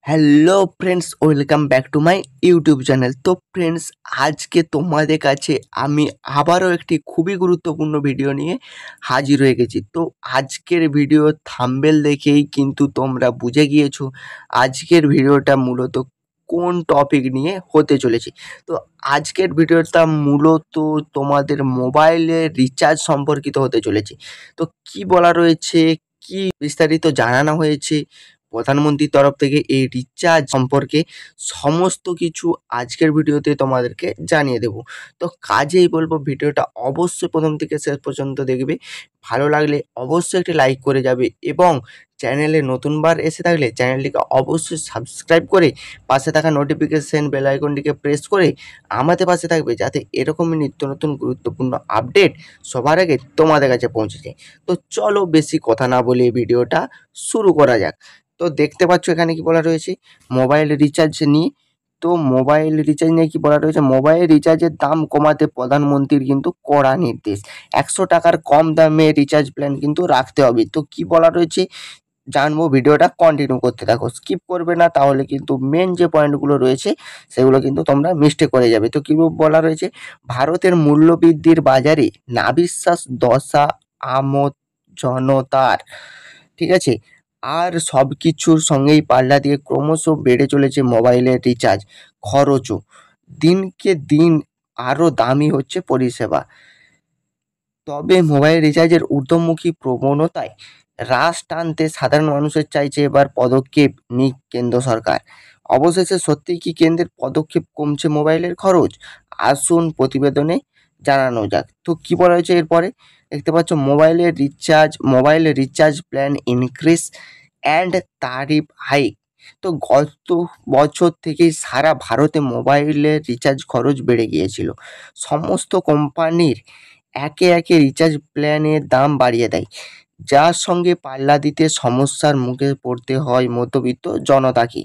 Hello friends, welcome back to my YouTube channel. তো friends, আজকে তোমাদের কাছে আমি আবারও একটি খুবই গুরুত্বপূর্ণ ভিডিও নিয়ে হাজির হয়ে গেছি। তো আজকের ভিডিও থাম্বনেল দেখেই কিন্তু তোমরা বুঝে গিয়েছো আজকের ভিডিওটা মূলত কোন টপিক নিয়ে হতে চলেছে। তো আজকের ভিডিওটা মূলত তোমাদের মোবাইলের রিচার্জ সম্পর্কিত হতে চলেছে। তো কি বলা রয়েছে, কি বিস্তারিত জানানো হয়েছে প্রধানমন্ত্রীর তরফ থেকে এই রিচার্জ সম্পর্কে সমস্ত কিছু আজকের ভিডিওতে তোমাদেরকে জানিয়ে দেব। তো কাজেই বলবো ভিডিওটা অবশ্যই প্রথম থেকে শেষ পর্যন্ত দেখবে। ভালো লাগলে অবশ্যই একটি লাইক করে যাবে এবং চ্যানেলে নতুনবার এসে থাকলে চ্যানেলটিকে অবশ্যই সাবস্ক্রাইব করে পাশে থাকা নোটিফিকেশন বেল আইকনটিকে প্রেস করে আমাদের পাশে থাকবে, যাতে এরকমই নিত্য নতুন গুরুত্বপূর্ণ আপডেট সবার আগে তোমাদের কাছে পৌঁছে যায়। তো চলো বেশি কথা না বলে ভিডিওটা শুরু করা যাক। তো দেখতে পাচ্ছ এখানে কি বলা রয়েছে মোবাইল রিচার্জ নিয়ে। তো মোবাইল রিচার্জ নিয়ে কি বলা রয়েছে, মোবাইল রিচার্জের দাম কমাতে প্রধানমন্ত্রীর কিন্তু কড়া নির্দেশ। 100 টাকার কম দামে রিচার্জ প্ল্যান কিন্তু রাখতে হবে। তো কি বলা রয়েছে জানবো, ভিডিওটা কন্টিনিউ করতে থাকো, স্কিপ করবে না, তাহলে কিন্তু মেন যে পয়েন্টগুলো রয়েছে সেগুলো কিন্তু তোমরা মিস্টেক করে যাবে। তো কি বলা রয়েছে, ভারতের মূল্যবৃদ্ধির বাজারে নাবিশ্বাস দশা আমোদ জনতার, ঠিক আছে। আর সব কিছুর সঙ্গেই পাল্লা দিয়ে ক্রমশ বেড়ে চলেছে মোবাইলের রিচার্জ খরচও। দিনকে দিন আরও দামি হচ্ছে পরিষেবা। তবে মোবাইল রিচার্জের ঊর্ধ্বমুখী প্রবণতায় হ্রাস টানতে সাধারণ মানুষের চাইছে এবার পদক্ষেপ নিক কেন্দ্র সরকার। অবশেষে সত্যিই কি কেন্দ্রের পদক্ষেপ কমছে মোবাইলের খরচ? আসুন প্রতিবেদনে জানানো যাক। তো কি বলা হয়েছে এরপরে, দেখতে পাচ্ছ mobile recharge plan increase and tariff hike. তো গত বছর থেকেই সারা ভারতে মোবাইলের রিচার্জ খরচ বেড়ে গিয়েছিল। সমস্ত কোম্পানির একে একে রিচার্জ প্ল্যানের দাম বাড়িয়ে দেয়, যার সঙ্গে পাল্লা দিতে সমস্যার মুখে পড়তে হয় মধ্যবিত্ত জনতাকে।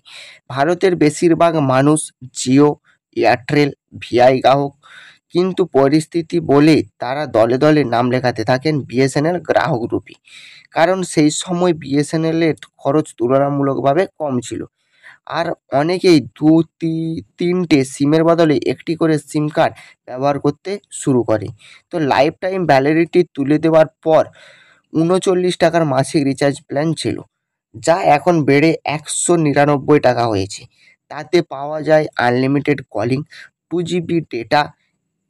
ভারতের বেশিরভাগ মানুষ জিও, এয়ারটেল, ভিআই গ্রাহক, কিন্তু পরিস্থিতি বলে তারা দলে দলে নাম লেখাতে থাকেন বিএসএনএল গ্রাহক রূপী। কারণ সেই সময় বিএসএনএলের খরচ তুলনামূলকভাবে কম ছিল। আর অনেকেই তিনটে সিমের বদলে একটি করে সিম কার্ড ব্যবহার করতে শুরু করে। তো লাইফ টাইম ভ্যালিডিটি তুলে দেওয়ার পর 39 টাকার মাসিক রিচার্জ প্ল্যান ছিল, যা এখন বেড়ে 199 টাকা হয়েছে। তাতে পাওয়া যায় আনলিমিটেড কলিং, 2 জিবি ডেটা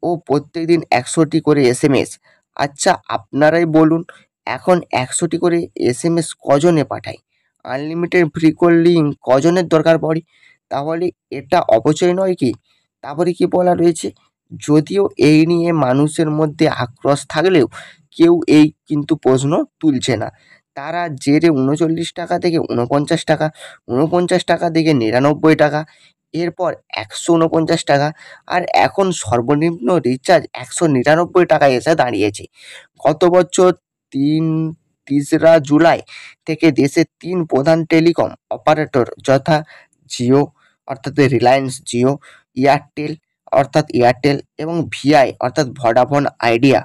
ও প্রত্যেকদিন 100টি করে এসএমএস। আচ্ছা আপনারাই বলুন, এখন 100টি করে এসএমএস কজনে পাঠায়? আনলিমিটেড ফ্রি কলিং কজনের দরকার পড়ে? তাহলে এটা অপচয় নয় কি? তারপরে কি বলা রয়েছে, যদিও এই নিয়ে মানুষের মধ্যে আক্রোশ থাকলেও কেউ এই কিন্তু প্রশ্ন তুলছে না। তারা জেরে 39 টাকা থেকে 49 টাকা, 49 টাকা থেকে 99 টাকা, এরপর 149 টাকা, আর এখন সর্বনিম্ন রিচার্জ 199 টাকায় এসে দাঁড়িয়েছে। গত বছর 3রা জুলাই থেকে দেশের 3 প্রধান টেলিকম অপারেটর যথা জিও অর্থাৎ রিলায়েন্স জিও, এয়ারটেল অর্থাৎ এয়ারটেল এবং ভিআই অর্থাৎ ভোডাফোন আইডিয়া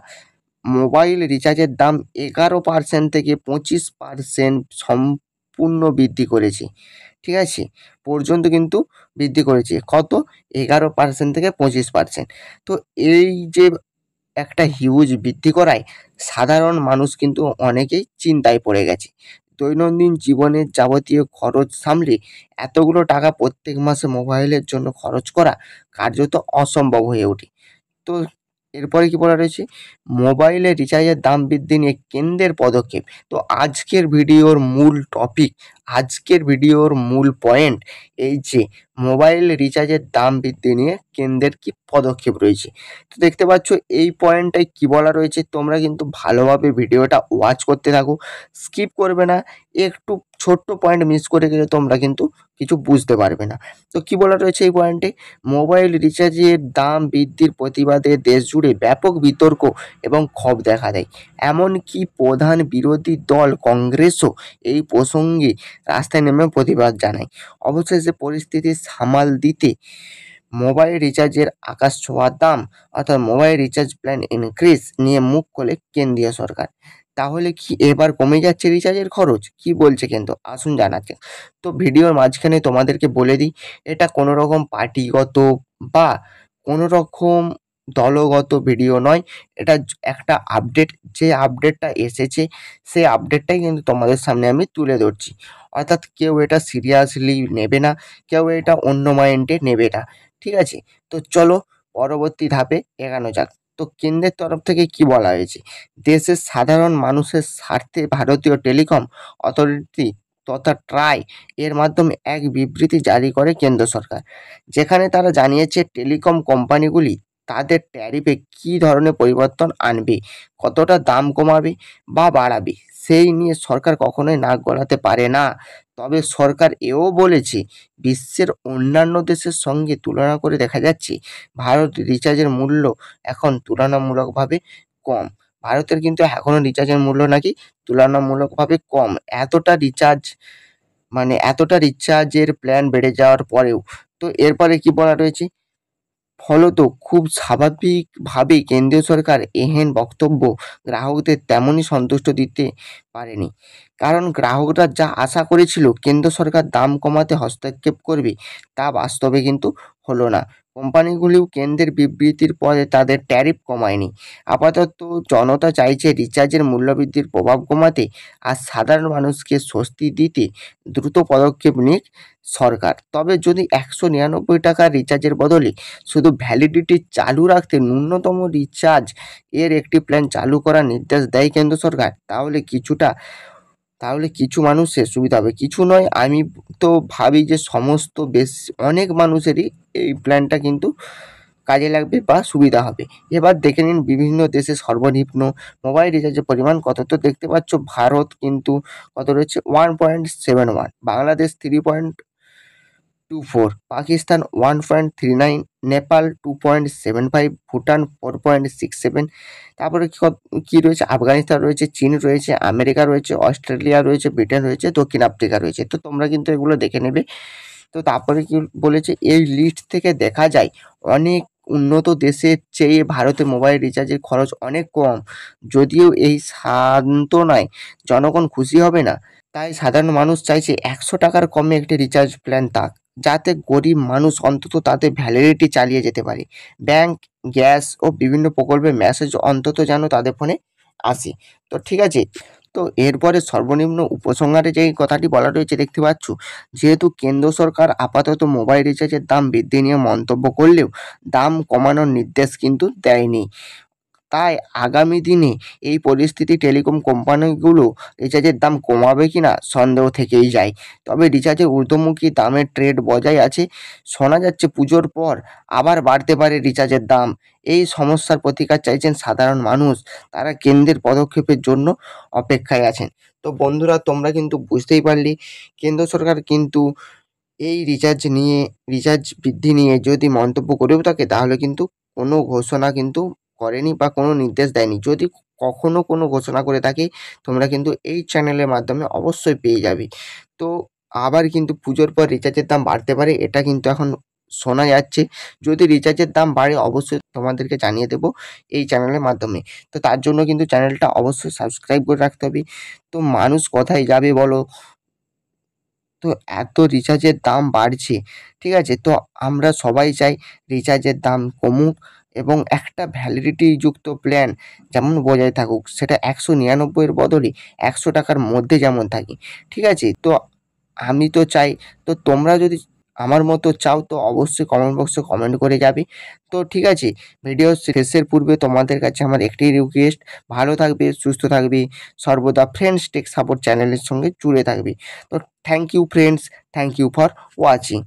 মোবাইল রিচার্জের দাম 11% থেকে 25% সম্পূর্ণ বৃদ্ধি করেছে। ঠিক আছে, পর্যন্ত কিন্তু বৃদ্ধি করেছে। কত? 11% থেকে 25%। তো এই যে একটা হিউজ বৃদ্ধি করায় সাধারণ মানুষ কিন্তু অনেকেই চিন্তায় পড়ে গেছে। দৈনন্দিন জীবনের যাবতীয় খরচ সামলে এতগুলো টাকা প্রত্যেক মাসে মোবাইলের জন্য খরচ করা কার্যত অসম্ভব হয়ে ওঠে। তো এরপরে কি বলা রয়েছে, মোবাইলের রিচার্জের দাম বৃদ্ধি নিয়ে কেন্দ্রের পদক্ষেপ। তো আজকের ভিডিওর মূল টপিক, আজকের ভিডিওর মূল পয়েন্ট এই যে মোবাইল রিচার্জের দাম বৃদ্ধি নিয়ে কেন্দ্রের কি পদক্ষেপ রয়েছে। তো দেখতে পাচ্ছ এই পয়েন্টটায় কি বলা রয়েছে, তোমরা কিন্তু ভালোভাবে ভিডিওটা ওয়াচ করতে থাকো, স্কিপ করবে না। একটু ছোট্ট পয়েন্ট মিস করে গেলে তোমরা কিন্তু কিছু বুঝতে পারবে না। তো কি বলা রয়েছে এই পয়েন্টে, মোবাইল রিচার্জের দাম বৃদ্ধির প্রতিবাদে দেশজুড়ে ব্যাপক বিতর্ক এবং ক্ষোভ দেখা দেয়। এমনকি প্রধান বিরোধী দল কংগ্রেসও এই প্রসঙ্গে রাস্তায় নেমে প্রতিবাদ জানায়। অবশেষে পরিস্থিতি সামাল দিতে মোবাইল রিচার্জের আকাশ ছোঁয়া দাম অর্থাৎ মোবাইল রিচার্জ প্ল্যান ইনক্রিজ নিয়ে মুখ খোলে কেন্দ্রীয় সরকার। তাহলে কি এবার কমে যাচ্ছে রিচার্জের খরচ? কি বলছে কেন্দ্র? আসুন জানাতে। তো ভিডিওর মাঝখানে তোমাদেরকে বলে দিই, এটা কোনো রকম পার্টিগত বা কোনো রকম দলগত ভিডিও নয়। এটা একটা আপডেট, যে আপডেটটা এসেছে সেই আপডেটটাই কিন্তু তোমাদের সামনে আমি তুলে ধরছি। অর্থাৎ কেউ এটা সিরিয়াসলি নেবে না, কেউ এটা অন্য মাইন্ডে নেবে না। ঠিক আছে? তো চলো পরবর্তী ধাপে এগোনো যাক। তো কেন্দ্রের তরফ থেকে কি বলা হয়েছে? দেশের সাধারণ মানুষের স্বার্থে ভারতীয় টেলিকম অথরিটি তথা ট্রাই এর মাধ্যমে এক বিবৃতি জারি করে কেন্দ্র সরকার, যেখানে তারা জানিয়েছে টেলিকম কোম্পানিগুলি তাদের ট্যারিফে কী ধরনের পরিবর্তন আনবে, কতটা দাম কমাবে বা বাড়াবে সেই নিয়ে সরকার কখনোই নাক গলাতে পারে না। তবে সরকার এও বলেছে, বিশ্বের অন্যান্য দেশের সঙ্গে তুলনা করে দেখা যাচ্ছে ভারত রিচার্জের মূল্য এখন তুলনামূলকভাবে কম। ভারতের কিন্তু এখনো রিচার্জের মূল্য নাকি তুলনামূলকভাবে কম। এতটা রিচার্জের প্ল্যান বেড়ে যাওয়ার পরেও। তো এরপরে কি বলা রয়েছে? ফলত খুব স্বাভাবিকভাবেই কেন্দ্রীয় সরকার এহেন বক্তব্য গ্রাহকদের তেমনই সন্তুষ্ট দিতে পারেনি। কারণ গ্রাহকরা যা আশা করেছিল কেন্দ্র সরকার দাম কমাতে হস্তক্ষেপ করবে, তা বাস্তবে কিন্তু হলো না। কোম্পানিগুলিও কেন্দ্রের বিবৃতির পরে তাদের ট্যারিফ কমায়নি। আপাতত জনতা চাইছে রিচার্জের মূল্যবৃদ্ধির প্রভাব কমাতে আর সাধারণ মানুষকে স্বস্তি দিতে দ্রুত পদক্ষেপ নিক সরকার। তবে যদি 199 টাকার রিচার্জের বদলে শুধু ভ্যালিডিটি চালু রাখতে ন্যূনতম রিচার্জ এর একটি প্ল্যান চালু করার নির্দেশ দেয় কেন্দ্র সরকার, তাহলে কিছু মানুষের সুবিধা হবে। কিছু নয়, আমি তো ভাবি যে অনেক মানুষেরই এই প্ল্যানটা কিন্তু কাজে লাগবে বা সুবিধা হবে। এবার দেখে নিন বিভিন্ন দেশে সর্বনিম্ন মোবাইল রিচার্জের পরিমাণ কত। তো দেখতে পাচ্ছ ভারত কিন্তু কত রয়েছে 1.71, বাংলাদেশ 3.24, পাকিস্তান 1.39, নেপাল 2.75, ভুটান 4.67, তারপরে কি রয়েছে? আফগানিস্তান রয়েছে, চীন রয়েছে, আমেরিকা রয়েছে, অস্ট্রেলিয়া রয়েছে, ব্রিটেন রয়েছে, দক্ষিণ আফ্রিকা রয়েছে। তো তোমরা কিন্তু এগুলো দেখে নেবে। তো তারপরে কি বলেছে? এই লিস্ট থেকে দেখা যায় অনেক উন্নত দেশের চেয়ে ভারতে মোবাইল রিচার্জের খরচ অনেক কম। যদিও এই সান্ত্বনায় জনগণ খুশি হবে না, তাই সাধারণ মানুষ চাইছে 100 টাকার কমে একটি রিচার্জ প্ল্যান থাক, যাতে গরিব মানুষ অন্তত তাদের ভ্যালিডিটি চালিয়ে যেতে পারে। ব্যাংক, গ্যাস ও বিভিন্ন প্রকল্পের মেসেজ অন্তত যেন তাদের ফোনে আসে। তো ঠিক আছে, তো এরপরে সর্বনিম্ন উপসংহারে যেই কথাটি বলা রয়েছে দেখতে পাচ্ছ, যেহেতু কেন্দ্র সরকার আপাতত মোবাইল রিচার্জের দাম বৃদ্ধি নিয়ে মন্তব্য করলেও দাম কমানোর নির্দেশ কিন্তু দেয়নি। তাই আগামী দিনে এই পরিস্থিতি টেলিকম কোম্পানিগুলো রিচার্জের দাম কমাবে কিনা সন্দেহ থেকেই যায়। তবে রিচার্জের ঊর্ধ্বমুখী দামের ট্রেন্ড বজায় আছে। শোনা যাচ্ছে পুজোর পর আবার বাড়তে পারে রিচার্জের দাম। এই সমস্যার প্রতিকার চাইছেন সাধারণ মানুষ, তারা কেন্দ্রের পদক্ষেপের জন্য অপেক্ষায় আছেন। তো বন্ধুরা, তোমরা কিন্তু বুঝতেই পারলে কেন্দ্র সরকার কিন্তু এই রিচার্জ বৃদ্ধি নিয়ে যদি মন্তব্য করেও থাকে, তাহলে কিন্তু কোনো ঘোষণা কিন্তু করেনি বা কোনো নির্দেশ দেয়নি। যদি কখনো কোনো ঘোষণা করে থাকে, তোমরা কিন্তু এই চ্যানেলের মাধ্যমে অবশ্যই পেয়ে যাবে। তো আবার কিন্তু পুজোর পর রিচার্জের দাম বাড়তে পারে, এটা কিন্তু এখন শোনা যাচ্ছে। যদি রিচার্জের দাম বাড়ে অবশ্যই তোমাদেরকে জানিয়ে দেবো এই চ্যানেলের মাধ্যমে। তো তার জন্য কিন্তু চ্যানেলটা অবশ্যই সাবস্ক্রাইব করে রাখতে হবে। তো মানুষ কোথায় যাবে বলো? তো এত রিচার্জের দাম বাড়ছে, ঠিক আছে? তো আমরা সবাই চাই রিচার্জের দাম কমুক এবং একটা ভ্যালিডিটি যুক্ত প্ল্যান যেমন বজায় থাকুক, সেটা 199 এর বদলে 100 টাকার মধ্যে যেমন থাকে, ঠিক আছে? তো আমি তো চাই। তো তোমরা যদি আমার মতো চাও তো অবশ্যই কমেন্ট বক্সে কমেন্ট করে যাবে। তো ঠিক আছে, ভিডিও শেষের পূর্বে তোমাদের কাছে আমার একটাই রিকোয়েস্ট, ভালো থাকবে, সুস্থ থাকবে, সর্বদা ফ্রেন্ডস টেক সাপোর্ট চ্যানেলের সঙ্গে জুড়ে থাকবে। তো thank you friends, thank you for watching.